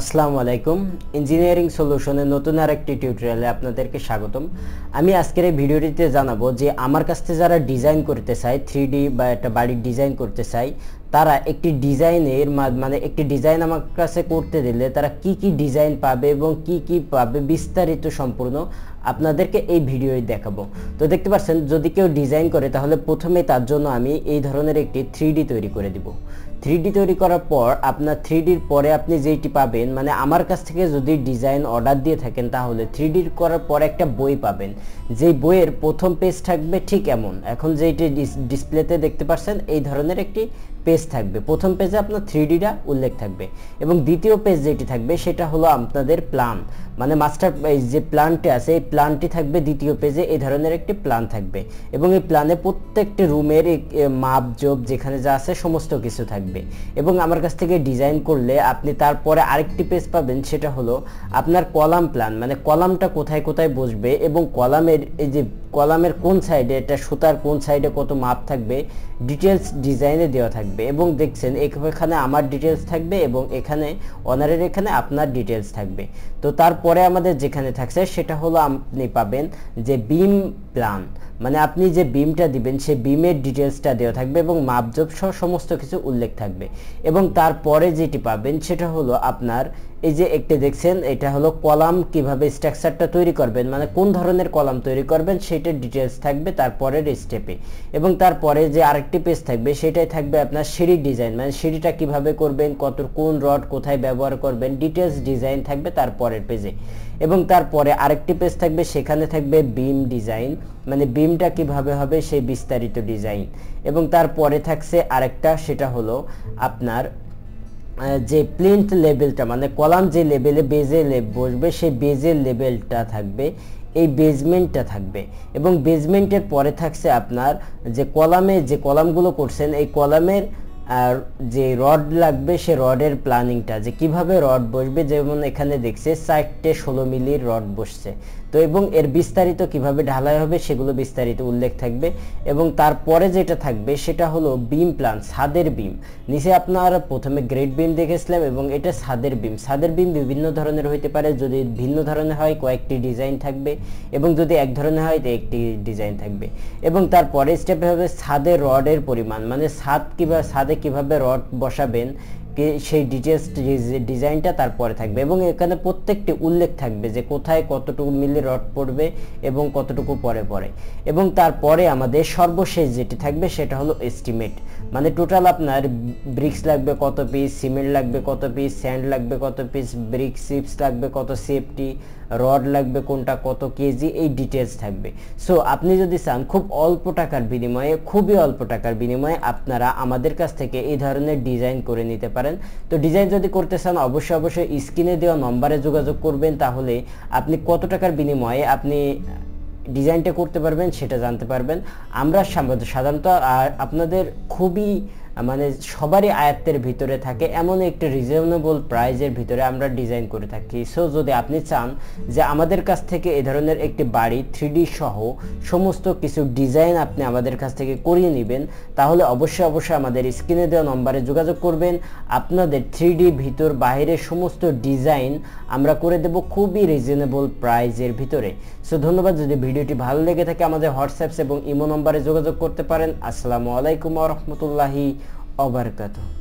আসসালামু আলাইকুম ইঞ্জিনিয়ারিং সলিউশনের নতুন আরেকটি টিউটোরিয়ালে আপনাদেরকে স্বাগতম। আমি আজকের এই ভিডিওটিতে জানাবো যে আমার কাছ থেকে যারা ডিজাইন করতে চায় 3D বা একটা বাড়ির ডিজাইন করতে চায় তারা একটি ডিজাইনের মানে একটি ডিজাইন আমার কাছে করতে দিলে তারা কি কি ডিজাইন পাবে এবং কি কি পাবে বিস্তারিত সম্পূর্ণ আপনাদেরকে এই ভিডিওয় দেখাবো। তো দেখতে পাচ্ছেন যদি কেউ ডিজাইন করে তাহলে প্রথমে তার জন্য আমি এই ধরনের একটি 3D তৈরি করে দিব। 3D তৈরি করার পর আপনার 3Dর পরে আপনি যেটি পাবেন মানে আমার কাছ থেকে যদি ডিজাইন অর্ডার দিয়ে থাকেন তাহলে 3D করার পর একটা বই পাবেন, যেই বইয়ের প্রথম পেজ থাকবে ঠিক এমন, এখন যেটি ডিসপ্লেতে দেখতে পাচ্ছেন এই ধরনের একটি পেজ থাকবে। প্রথম পেজে আপনার 3Dটা উল্লেখ থাকবে এবং দ্বিতীয় পেজ যেটি থাকবে সেটা হলো আপনাদের প্ল্যান, মানে মাস্টার যে প্ল্যানটি আছে এই প্ল্যানটি থাকবে দ্বিতীয় পেজে। এই ধরনের একটি প্ল্যান থাকবে এবং এই প্ল্যানে প্রত্যেকটি রুমের মাপ জোপ যেখানে যা আছে সমস্ত কিছু থাকবে। এবং আমার কাছ থেকে ডিজাইন করলে আপনি তারপরে আরেকটি পেজ পাবেন, সেটা হলো আপনার কলাম প্ল্যান, মানে কলামটা কোথায় কোথায় বসবে এবং কলামের এই যে কলামের কোন সাইডে এটা সুতার কোন সাইডে কত মাপ থাকবে ডিটেলস ডিজাইনে দেওয়া থাকবে। এবং দেখছেন এখানে আমার ডিটেলস থাকবে এবং এখানে অনারের এখানে আপনার ডিটেলস থাকবে। তো তারপরে আমাদের যেখানে থাকছে সেটা হলো আপনি পাবেন যে বিম প্ল্যান, মানে আপনি যে বিমটা দিবেন সেই বিমের ডিটেলসটা দেওয়া থাকবে এবং মাপজোপ সহ সমস্ত কিছু উল্লেখ থাকবে। এবং তারপরে যেটি পাবেন সেটা হলো আপনার এই যে একটি দেখছেন এটা হলো কলাম, কিভাবে স্ট্রাকচারটা তৈরি করবেন মানে কোন ধরনের কলাম তৈরি করবেন সেটার ডিটেলস থাকবে তারপরের স্টেপে। এবং তারপরে যে আরেকটি পেজ থাকবে সেটাই থাকবে আপনার সিঁড়ি ডিজাইন, মানে সিঁড়িটা কিভাবে করবেন, কোন রড কোথায় ব্যবহার করবেন ডিটেলস ডিজাইন থাকবে তারপরের পেজে। এবং তারপরে আরেকটি পেজ থাকবে সেখানে থাকবে বিম ডিজাইন, মানে বিমটা কিভাবে হবে সেই বিস্তারিত ডিজাইন। এবং তারপরে থাকছে আরেকটা, সেটা হলো আপনার যে প্লিন্থ লেভেলটা, মানে কলাম যে লেভেলে বেজে বসবে সেই বেজের লেভেলটা থাকবে, এই বেজমেন্টটা থাকবে। এবং বেজমেন্টের পরে থাকছে আপনার যে কলামে যে কলামগুলো করছেন এই কলামের আর যে রড লাগবে সে রডের প্ল্যানিংটা, যে কিভাবে রড বসবে, যেমন এখানে দেখছে 4টে 16 মিলির রড বসছে তো, এবং এর বিস্তারিত কিভাবে ঢালাই হবে সেগুলো বিস্তারিত উল্লেখ থাকবে। এবং তারপরে যেটা থাকবে সেটা হলো বিম প্ল্যান, ছাদের বিম। নিচে আপনারা প্রথমে গ্রেড বিম দেখেছিলাম এবং এটা ছাদের বিম। ছাদের বিম বিভিন্ন ধরনের হইতে পারে, যদি ভিন্ন ধরনের হয় কয়েকটি ডিজাইন থাকবে এবং যদি এক ধরনের হয় তো একটি ডিজাইন থাকবে। এবং তারপরে স্টেপে হবে ছাদের রডের পরিমাণ, মানে ছাদে কিভাবে রড বসাবেন সেই ডিটেলস ডিজাইনটা তারপরে থাকবে। এবং এখানে প্রত্যেকটি উল্লেখ থাকবে যে কোথায় কতটুকু মিলি রড পড়বে এবং কতটুকু পরে পরে। এবং তারপরে আমাদের সর্বশেষ যেটি থাকবে সেটা হলো এস্টিমেট, মানে টোটাল আপনার ব্রিক্স লাগবে কত পিস, সিমেন্ট লাগবে কত পিস, স্যান্ড লাগবে কত পিস, ব্রিক চিপস লাগবে কত সেফটি, রড লাগবে কোনটা কত কেজি, এই ডিটেলস থাকবে। সো আপনি যদি চান খুব অল্প টাকার বিনিময়ে, খুবই অল্প টাকার বিনিময়ে আপনারা আমাদের কাছ থেকে এই ধরনের ডিজাইন করে নিতে পারেন। তো ডিজাইন যদি করতে চান অবশ্যই স্ক্রিনে দেওয়া নম্বরে যোগাযোগ করবেন, তাহলে আপনি কত টাকার বিনিময়ে আপনি ডিজাইনটা করতে পারবেন সেটা জানতে পারবেন। আমরা সাধারণত আপনাদের খুবই মানে সবারই আয়ত্তের ভিতরে থাকে এমন একটি রিজনেবল প্রাইজের ভিতরে আমরা ডিজাইন করে থাকি। সো যদি আপনি চান যে আমাদের কাছ থেকে এই ধরনের একটি বাড়ি 3D সহ সমস্ত কিছু ডিজাইন আপনি আমাদের কাছ থেকে করিয়ে নেবেন, তাহলে অবশ্যই আমাদের স্ক্রিনে দেওয়া নম্বরে যোগাযোগ করবেন। আপনাদের 3D ভিতর বাইরের সমস্ত ডিজাইন আমরা করে দেব খুবই রিজনেবল প্রাইজের ভিতরে। সো ধন্যবাদ। যদি ভিডিওটি ভালো লেগে থাকে আমাদের হোয়াটসঅ্যাপ এবং ইমো নম্বরে যোগাযোগ করতে পারেন। আসসালামু আলাইকুম ওয়া রাহমাতুল্লাহি ওয়া বারাকাতুহু।